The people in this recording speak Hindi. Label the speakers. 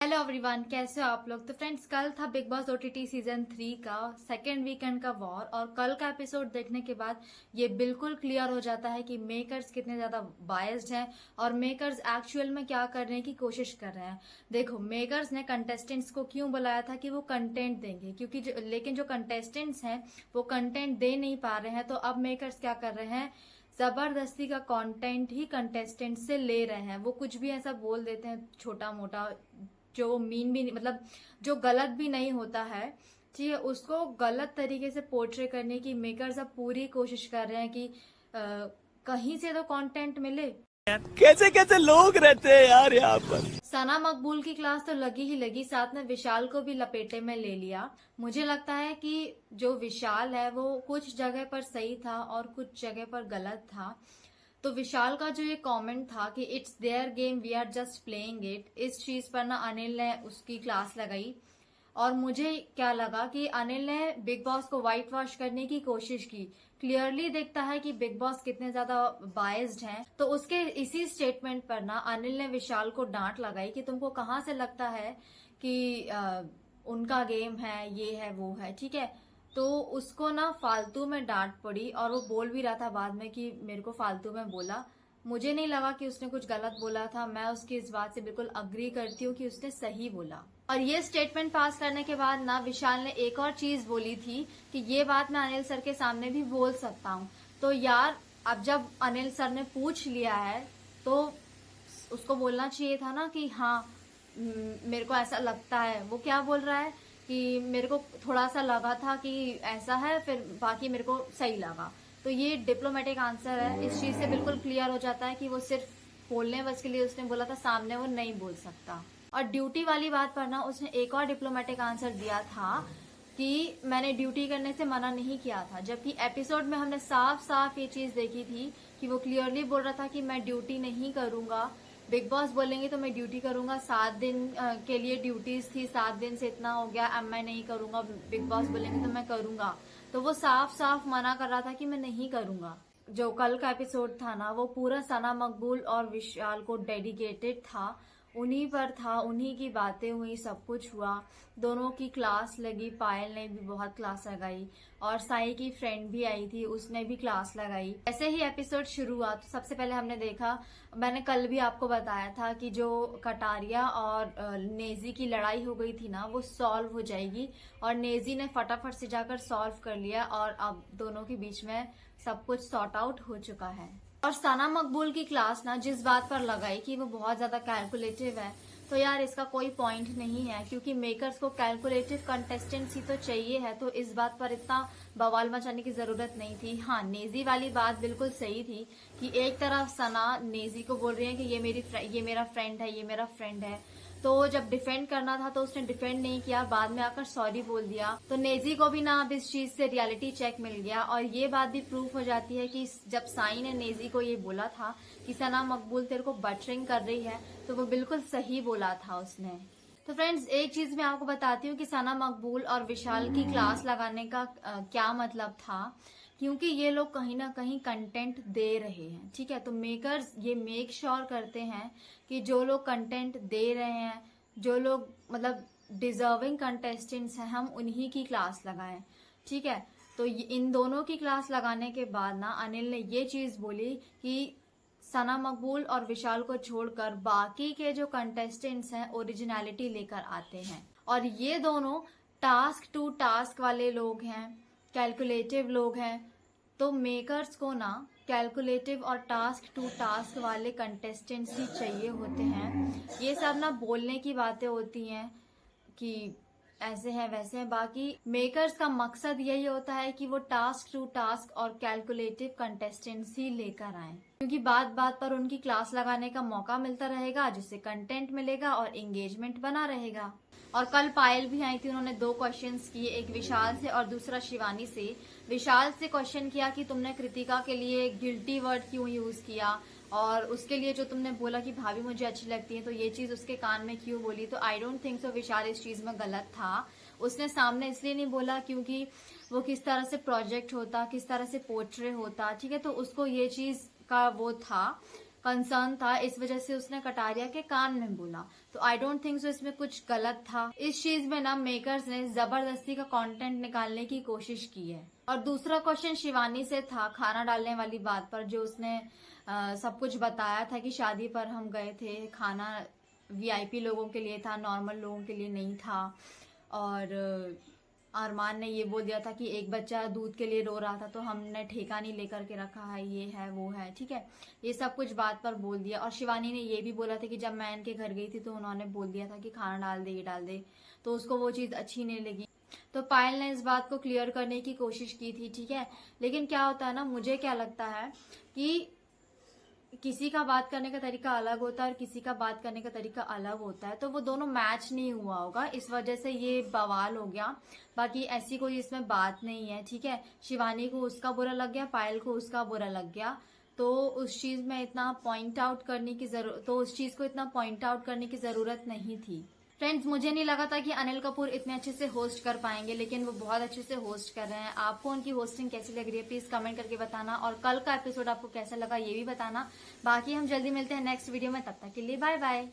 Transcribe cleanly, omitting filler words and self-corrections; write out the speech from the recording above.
Speaker 1: हेलो एवरीवन, कैसे हो आप लोग। तो फ्रेंड्स, कल था बिग बॉस ओटीटी सीजन 3 का सेकेंड वीकेंड का वॉर। और कल का एपिसोड देखने के बाद ये बिल्कुल क्लियर हो जाता है कि मेकर्स कितने ज्यादा बायस्ड हैं और मेकर्स एक्चुअल में क्या करने की कोशिश कर रहे हैं। देखो, मेकर्स ने कंटेस्टेंट्स को क्यों बुलाया था कि वो कंटेंट देंगे, क्योंकि लेकिन जो कंटेस्टेंट्स हैं वो कंटेंट दे नहीं पा रहे हैं। तो अब मेकर्स क्या कर रहे हैं, जबरदस्ती का कंटेंट ही कंटेस्टेंट से ले रहे हैं। वो कुछ भी ऐसा बोल देते हैं छोटा मोटा, जो मीन भी मतलब जो गलत भी नहीं होता है, ठीक है, उसको गलत तरीके से पोर्ट्रे करने की मेकर्स अब पूरी कोशिश कर रहे हैं कि कहीं से तो कंटेंट मिले।
Speaker 2: कैसे कैसे लोग रहते हैं यार यहाँ पर।
Speaker 1: सना मकबूल की क्लास तो लगी ही लगी, साथ में विशाल को भी लपेटे में ले लिया। मुझे लगता है कि जो विशाल है वो कुछ जगह पर सही था और कुछ जगह पर गलत था। तो विशाल का जो ये कमेंट था कि it's their game, we are just playing it, इस चीज पर ना अनिल ने उसकी क्लास लगाई। और मुझे क्या लगा कि अनिल ने बिग बॉस को व्हाइट वॉश करने की कोशिश की। क्लियरली दिखता है कि बिग बॉस कितने ज्यादा बायस्ड हैं। तो उसके इसी स्टेटमेंट पर ना अनिल ने विशाल को डांट लगाई कि तुमको कहाँ से लगता है कि उनका गेम है, ये है वो है, ठीक है। तो उसको ना फालतू में डांट पड़ी और वो बोल भी रहा था बाद में कि मेरे को फालतू में बोला। मुझे नहीं लगा कि उसने कुछ गलत बोला था। मैं उसकी इस बात से बिल्कुल अग्री करती हूँ कि उसने सही बोला। और ये स्टेटमेंट पास करने के बाद ना विशाल ने एक और चीज बोली थी कि ये बात मैं अनिल सर के सामने भी बोल सकता हूँ। तो यार, अब जब अनिल सर ने पूछ लिया है तो उसको बोलना चाहिए था ना कि हाँ, मेरे को ऐसा लगता है। वो क्या बोल रहा है कि मेरे को थोड़ा सा लगा था कि ऐसा है, फिर बाकी मेरे को सही लगा। तो ये डिप्लोमेटिक आंसर है। इस चीज से बिल्कुल क्लियर हो जाता है कि वो सिर्फ बोलने बस के लिए उसने बोला था, सामने वो नहीं बोल सकता। और ड्यूटी वाली बात पर ना उसने एक और डिप्लोमेटिक आंसर दिया था कि मैंने ड्यूटी करने से मना नहीं किया था। जबकि एपिसोड में हमने साफ साफ ये चीज देखी थी कि वो क्लियरली बोल रहा था कि मैं ड्यूटी नहीं करूंगा, बिग बॉस बोलेंगे तो मैं ड्यूटी करूंगा। 7 दिन के लिए ड्यूटीज थी, 7 दिन से इतना हो गया, अब मैं नहीं करूंगा, बिग बॉस बोलेंगे तो मैं करूंगा। तो वो साफ साफ मना कर रहा था कि मैं नहीं करूंगा। जो कल का एपिसोड था ना, वो पूरा सना मकबूल और विशाल को डेडिकेटेड था, उन्हीं पर था, उन्हीं की बातें हुई, सब कुछ हुआ। दोनों की क्लास लगी, पायल ने भी बहुत क्लास लगाई और साई की फ्रेंड भी आई थी, उसने भी क्लास लगाई। ऐसे ही एपिसोड शुरू हुआ तो सबसे पहले हमने देखा, मैंने कल भी आपको बताया था कि जो कटारिया और नेजी की लड़ाई हो गई थी ना, वो सॉल्व हो जाएगी। और नेजी ने फटाफट से जाकर सॉल्व कर लिया और अब दोनों के बीच में सब कुछ सॉर्ट आउट हो चुका है। और सना मकबूल की क्लास ना जिस बात पर लगाई कि वो बहुत ज्यादा कैलकुलेटिव है, तो यार इसका कोई पॉइंट नहीं है, क्योंकि मेकर्स को कैलकुलेटिव कंटेस्टेंट्स ही तो चाहिए है। तो इस बात पर इतना बवाल मचाने की जरूरत नहीं थी। हाँ, नेजी वाली बात बिल्कुल सही थी कि एक तरफ सना नेजी को बोल रही है कि ये मेरा फ्रेंड है, ये मेरा फ्रेंड है। तो जब डिफेंड करना था तो उसने डिफेंड नहीं किया, बाद में आकर सॉरी बोल दिया। तो नेजी को भी ना अब इस चीज से रियलिटी चेक मिल गया। और ये बात भी प्रूफ हो जाती है कि जब साई ने नेजी को ये बोला था कि सना मकबूल तेरे को बटरिंग कर रही है, तो वो बिल्कुल सही बोला था उसने। तो फ्रेंड्स, एक चीज मैं आपको बताती हूँ कि सना मकबूल और विशाल की क्लास लगाने का क्या मतलब था। क्योंकि ये लोग कहीं ना कहीं कंटेंट दे रहे हैं, ठीक है। तो मेकर्स ये मेक श्योर करते हैं कि जो लोग कंटेंट दे रहे हैं, जो लोग मतलब डिजर्विंग कंटेस्टेंट्स हैं, हम उन्हीं की क्लास लगाएं, ठीक है। तो इन दोनों की क्लास लगाने के बाद ना अनिल ने ये चीज बोली कि सना मकबूल और विशाल को छोड़कर बाकी के जो कंटेस्टेंट्स हैं ओरिजिनलिटी लेकर आते हैं। और ये दोनों टास्क टू टास्क वाले लोग हैं, कैलकुलेटिव लोग हैं। तो मेकर्स को ना कैलकुलेटिव और टास्क टू टास्क वाले कंटेस्टेंट्स ही चाहिए होते हैं। ये सब ना बोलने की बातें होती हैं कि ऐसे है वैसे है। बाकी मेकर्स का मकसद यही होता है कि वो टास्क टू टास्क और कैलकुलेटिव कंटेस्टेंट्स ही लेकर आए, क्योंकि बात बात पर उनकी क्लास लगाने का मौका मिलता रहेगा, जिससे कंटेंट मिलेगा और एंगेजमेंट बना रहेगा। और कल पायल भी आई थी, उन्होंने 2 क्वेश्चंस किए, एक विशाल से और दूसरा शिवानी से। विशाल से क्वेश्चन किया कि तुमने कृतिका के लिए गिल्टी वर्ड क्यों यूज किया, और उसके लिए जो तुमने बोला कि भाभी मुझे अच्छी लगती है, तो ये चीज उसके कान में क्यों बोली। तो आई डोंट थिंक सो विशाल इस चीज में गलत था। उसने सामने इसलिए नहीं बोला क्योंकि वो किस तरह से प्रोजेक्ट होता, किस तरह से पोर्ट्रे होता, ठीक है। तो उसको ये चीज का वो था कंसर्न था, इस वजह से उसने कटारिया के कान में बोला। तो आई डोंट थिंक सो इसमें कुछ गलत था। इस चीज में ना मेकर्स ने जबरदस्ती का कंटेंट निकालने की कोशिश की है। और दूसरा क्वेश्चन शिवानी से था खाना डालने वाली बात पर, जो उसने सब कुछ बताया था कि शादी पर हम गए थे, खाना वीआईपी लोगों के लिए था, नॉर्मल लोगों के लिए नहीं था। और अरमान ने ये बोल दिया था कि एक बच्चा दूध के लिए रो रहा था तो हमने ठेका नहीं लेकर के रखा है, ये है वो है, ठीक है। ये सब कुछ बात पर बोल दिया। और शिवानी ने ये भी बोला था कि जब मैं इनके घर गई थी तो उन्होंने बोल दिया था कि खाना डाल दे, ये डाल दे, तो उसको वो चीज अच्छी नहीं लगी। तो पायल ने इस बात को क्लियर करने की कोशिश की थी, ठीक है। लेकिन क्या होता है ना, मुझे क्या लगता है कि किसी का बात करने का तरीका अलग होता है और किसी का बात करने का तरीका अलग होता है, तो वो दोनों मैच नहीं हुआ होगा, इस वजह से ये बवाल हो गया। बाकी ऐसी कोई इसमें बात नहीं है, ठीक है। शिवानी को उसका बुरा लग गया, पायल को उसका बुरा लग गया, तो उस चीज में इतना पॉइंट आउट करने की जरूरत, तो उस चीज को इतना पॉइंट आउट करने की जरूरत नहीं थी। फ्रेंड्स, मुझे नहीं लगा था कि अनिल कपूर इतने अच्छे से होस्ट कर पाएंगे, लेकिन वो बहुत अच्छे से होस्ट कर रहे हैं। आपको उनकी होस्टिंग कैसी लग रही है प्लीज कमेंट करके बताना, और कल का एपिसोड आपको कैसा लगा ये भी बताना। बाकी हम जल्दी मिलते हैं नेक्स्ट वीडियो में, तब तक के लिए बाय बाय।